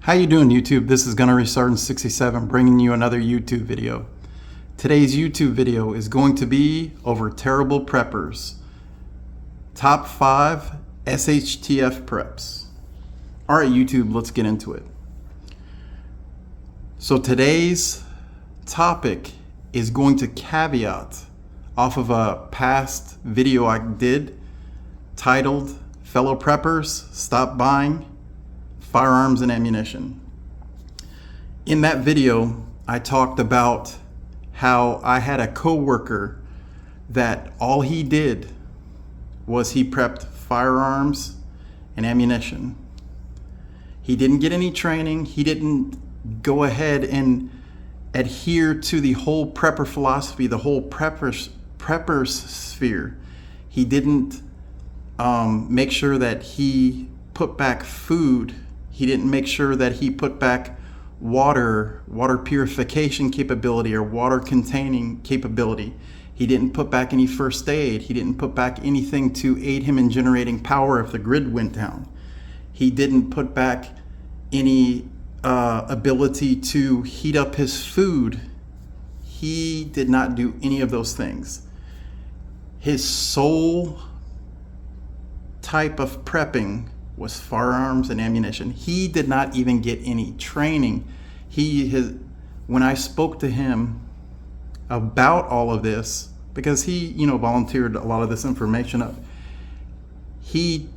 How you doing, YouTube? This is Gunnery Sergeant 67 bringing you another YouTube video. Today's YouTube video is going to be over terrible preppers. Top 5 SHTF preps. All right, YouTube, let's get into it. So today's topic is going to caveat off of a past video I did titled Fellow Preppers Stop Buying Firearms and Ammunition. In that video, I talked about how I had a coworker that all he did was he prepped firearms and ammunition. He didn't get any training. He didn't go ahead and adhere to the whole prepper philosophy, the whole prepper's sphere. He didn't make sure that he put back food. He didn't make sure that he put back water purification capability or water containing capability. He didn't put back any first aid. He didn't put back anything to aid him in generating power if the grid went down. He didn't put back any ability to heat up his food. He did not do any of those things. His sole type of prepping was firearms and ammunition. He did not even get any training. When I spoke to him about all of this, because he, volunteered a lot of this information up, he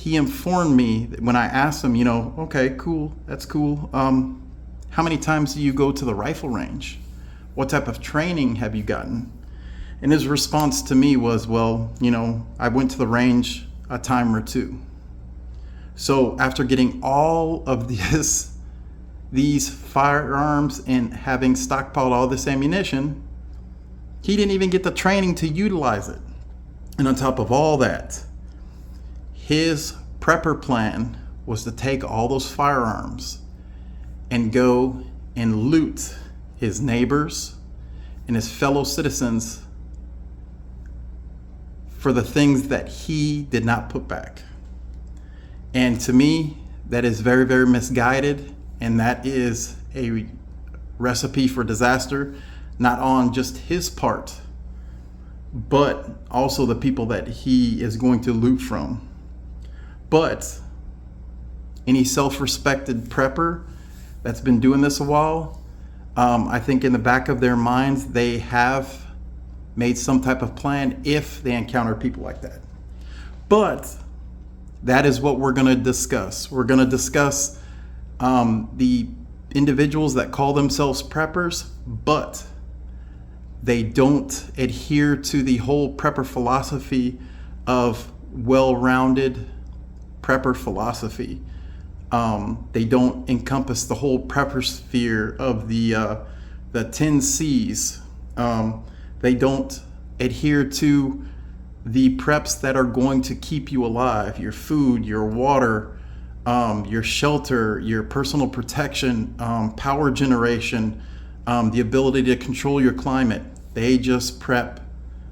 informed me that when I asked him, okay, cool, that's cool. How many times do you go to the rifle range? What type of training have you gotten? And his response to me was, well, I went to the range a time or two. So after getting all of these firearms and having stockpiled all this ammunition, he didn't even get the training to utilize it. And on top of all that, his prepper plan was to take all those firearms and go and loot his neighbors and his fellow citizens for the things that he did not put back. And to me, that is very, very misguided, and that is a recipe for disaster, not on just his part, but also the people that he is going to loot from. But any self-respected prepper that's been doing this a while, I think in the back of their minds, they have made some type of plan if they encounter people like that. But that is what we're going to discuss. We're going to discuss the individuals that call themselves preppers, but they don't adhere to the whole prepper philosophy of well-rounded prepper philosophy. They don't encompass the whole prepper sphere of the 10 C's. They don't adhere to the preps that are going to keep you alive: your food, your water, your shelter, your personal protection, power generation, the ability to control your climate. They just prep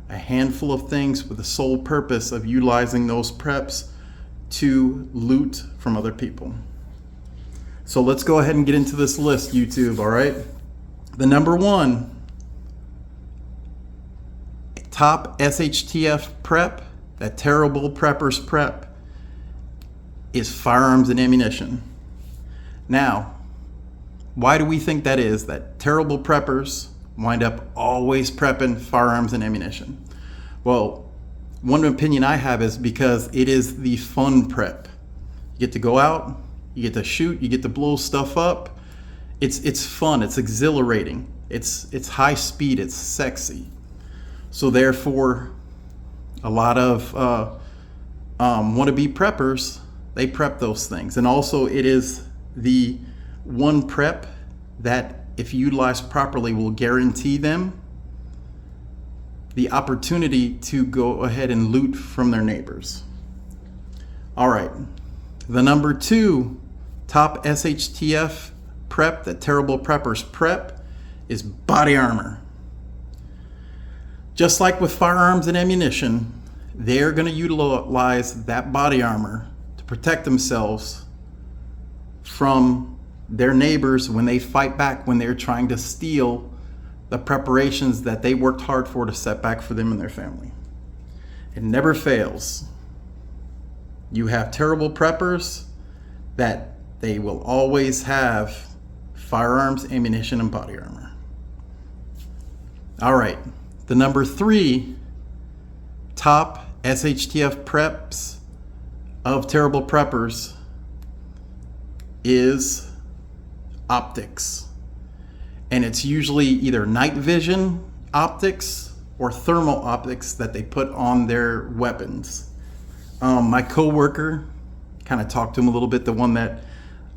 a handful of things with the sole purpose of utilizing those preps to loot from other people. So let's go ahead and get into this list, YouTube, all right? The number one top SHTF prep, that terrible preppers prep, is firearms and ammunition. Now, why do we think that is, that terrible preppers wind up always prepping firearms and ammunition? Well, one opinion I have is because it is the fun prep. You get to go out, you get to shoot, you get to blow stuff up. It's fun, it's exhilarating, it's high speed, it's sexy. So therefore, a lot of wannabe preppers, they prep those things. And also it is the one prep that, if utilized properly, will guarantee them the opportunity to go ahead and loot from their neighbors. All right, the number two top SHTF prep that terrible preppers prep is body armor. Just like with firearms and ammunition, they're going to utilize that body armor to protect themselves from their neighbors when they fight back, when they're trying to steal the preparations that they worked hard for to set back for them and their family. It never fails. You have terrible preppers that they will always have firearms, ammunition, and body armor. All right, the number 3 top SHTF preps of terrible preppers is optics. And it's usually either night vision optics or thermal optics that they put on their weapons. My coworker, kind of talked to him a little bit, the one that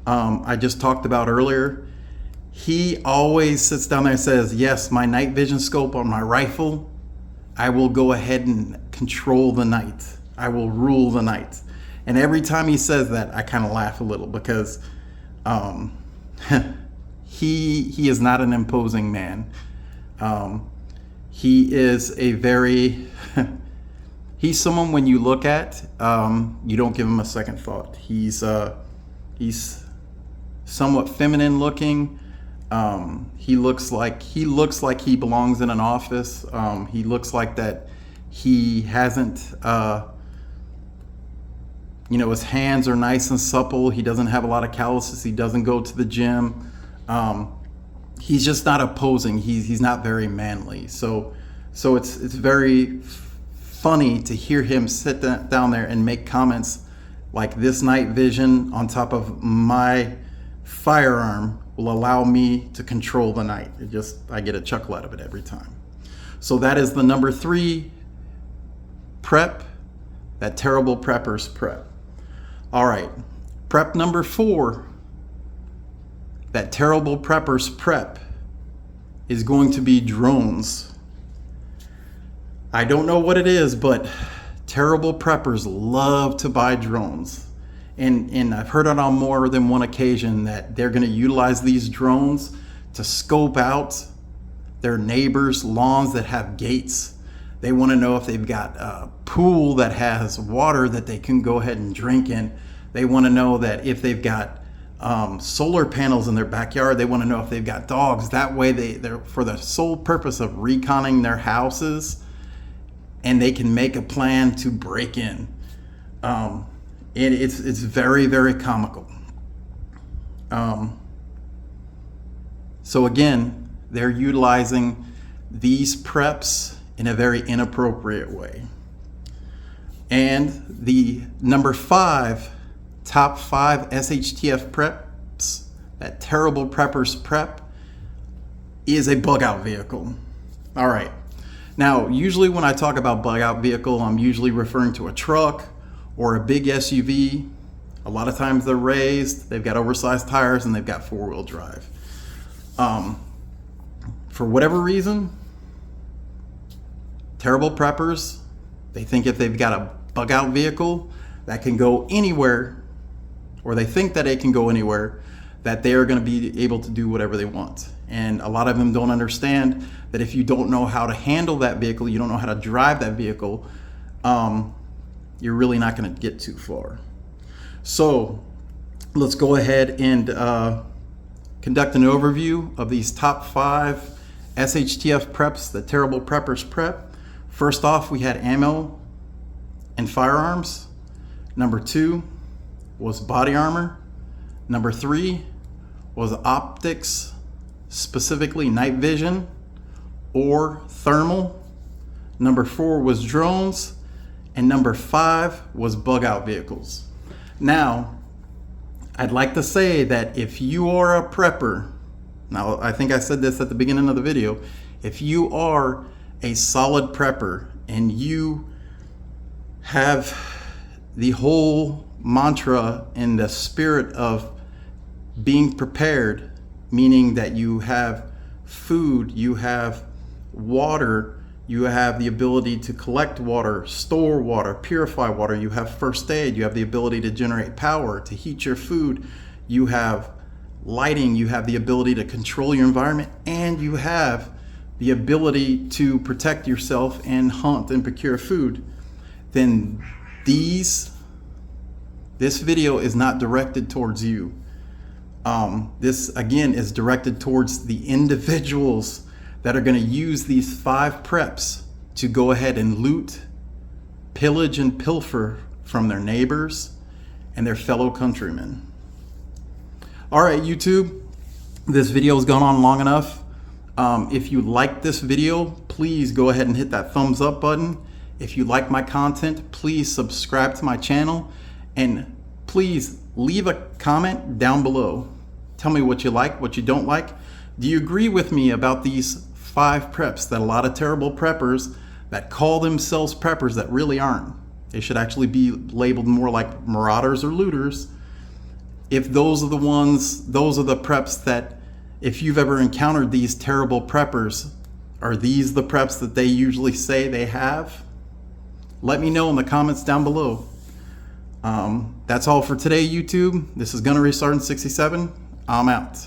I just talked about earlier. He always sits down there and says, yes, my night vision scope on my rifle, I will go ahead and control the night. I will rule the night. And every time he says that, I kind of laugh a little because he is not an imposing man. He is a very, he's someone when you look at, you don't give him a second thought. He's somewhat feminine looking. He looks like he belongs in an office. He looks like that he hasn't, his hands are nice and supple. He doesn't have a lot of calluses. He doesn't go to the gym. He's just not opposing. He's not very manly. So it's very funny to hear him sit down there and make comments like, this night vision on top of my firearm will allow me to control the night. I get a chuckle out of it every time. So that is the number 3 prep that terrible preppers prep. All right, prep number 4 that terrible preppers prep is going to be drones. I don't know what it is, but terrible preppers love to buy drones. And I've heard it on more than one occasion that they're going to utilize these drones to scope out their neighbors' lawns that have gates. They want to know if they've got a pool that has water that they can go ahead and drink in. They want to know that if they've got solar panels in their backyard. They want to know if they've got dogs. That way they're for the sole purpose of reconning their houses, and they can make a plan to break in. It's very, very comical. So again, they're utilizing these preps in a very inappropriate way. And the number 5, top 5 SHTF preps that terrible preppers prep is a bug out vehicle. All right. Now, usually when I talk about bug out vehicle, I'm usually referring to a truck or a big SUV. A lot of times they're raised, they've got oversized tires, and they've got 4-wheel drive. For whatever reason, terrible preppers, they think if they've got a bug out vehicle that can go anywhere, or they think that it can go anywhere, that they are going to be able to do whatever they want. And a lot of them don't understand that if you don't know how to handle that vehicle, you don't know how to drive that vehicle, you're really not going to get too far. So let's go ahead and conduct an overview of these top 5 SHTF preps that terrible preppers prep. First off, we had ammo and firearms. Number 2 was body armor. Number 3 was optics, specifically night vision or thermal. Number 4 was drones. And number 5 was bug out vehicles. Now, I'd like to say that if you are a prepper, now I think I said this at the beginning of the video, if you are a solid prepper and you have the whole mantra and the spirit of being prepared, meaning that you have food, you have water, you have the ability to collect water, store water, purify water, you have first aid, you have the ability to generate power, to heat your food, you have lighting, you have the ability to control your environment, and you have the ability to protect yourself and hunt and procure food, then this video is not directed towards you. This again is directed towards the individuals that are going to use these 5 preps to go ahead and loot, pillage, and pilfer from their neighbors and their fellow countrymen. All right, YouTube, this video has gone on long enough. If you like this video, please go ahead and hit that thumbs up button. If you like my content, please subscribe to my channel, and please leave a comment down below. Tell me what you like, what you don't like. Do you agree with me about these 5 preps that a lot of terrible preppers that call themselves preppers that really aren't? They should actually be labeled more like marauders or looters. If those are the ones, those are the preps that, if you've ever encountered these terrible preppers, are these the preps that they usually say they have? Let me know in the comments down below. That's all for today, YouTube. This is Gunnery Sergeant 67. I'm out.